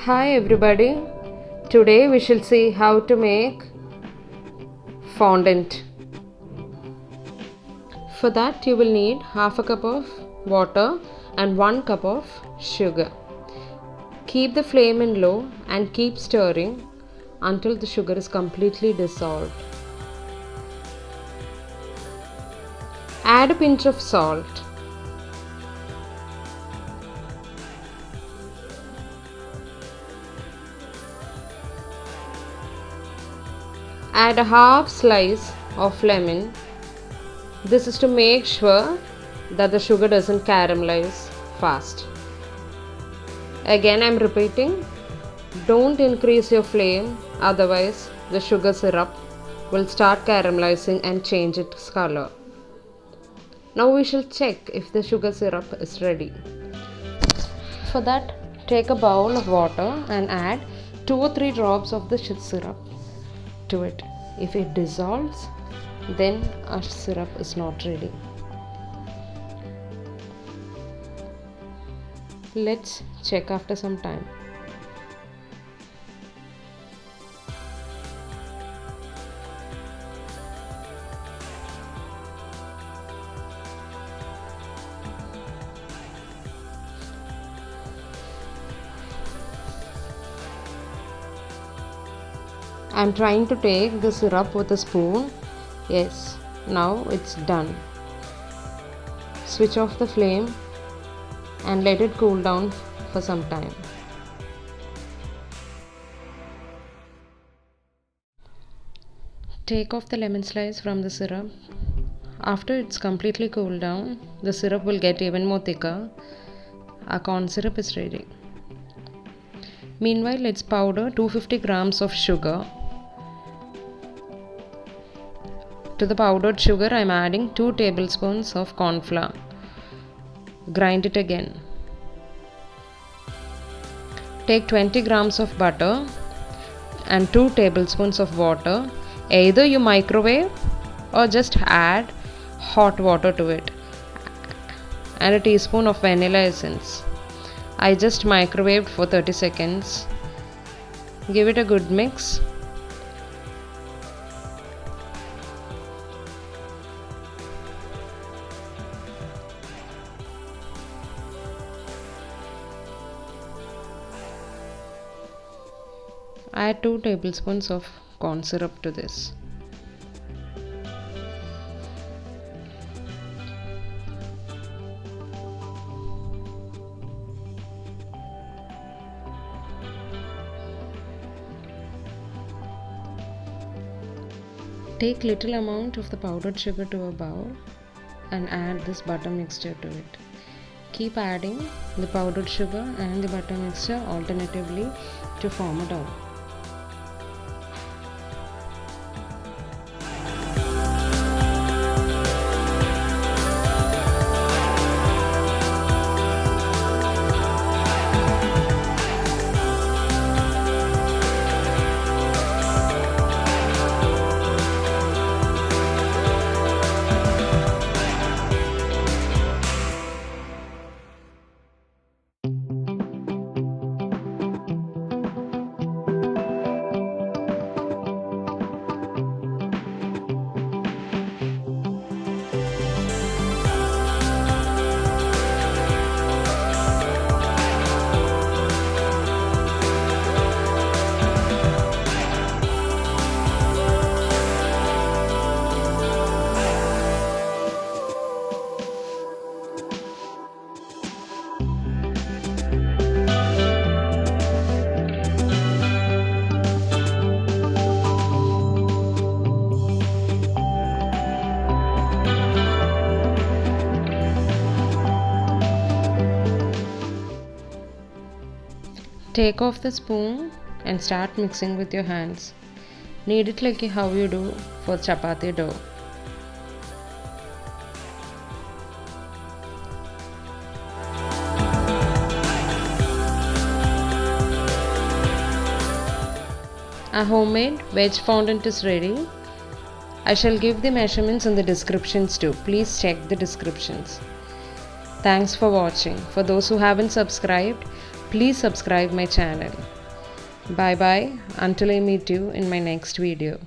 Hi everybody, today we shall see how to make fondant. For that you will need half a cup of water and 1 cup of sugar. Keep the flame in low and keep stirring until the sugar is completely dissolved. Add a pinch of salt. Add a half slice of lemon. This is to make sure that the sugar doesn't caramelize fast. Again, I am repeating, don't increase your flame, otherwise the sugar syrup will start caramelizing and change its color. Now we shall check if the sugar syrup is ready. For that, take a bowl of water and add 2 or 3 drops of the syrup to it. If it dissolves, then our syrup is not ready. Let's check after some time. I am trying to take the syrup with a spoon. Yes, now it's done. Switch off the flame and let it cool down for some time. Take off the lemon slice from the syrup. After it's completely cooled down, the syrup will get even more thicker. Our corn syrup is ready. Meanwhile, let's powder 250 grams of sugar. To the powdered sugar, I am adding 2 tablespoons of corn flour. Grind it again. Take 20 grams of butter and 2 tablespoons of water. Either you microwave or just add hot water to it. And a teaspoon of vanilla essence. I just microwaved for 30 seconds. Give it a good mix. Add 2 tablespoons of corn syrup to this. Take little amount of the powdered sugar to a bowl and add this butter mixture to it. Keep adding the powdered sugar and the butter mixture alternatively to form a dough. Take off the spoon and start mixing with your hands. Knead it like how you do for chapati dough. A homemade veg fondant is ready. I shall give the measurements in the descriptions too. Please check the descriptions. Thanks for watching. For those who haven't subscribed, please subscribe my channel. Bye bye until I meet you in my next video.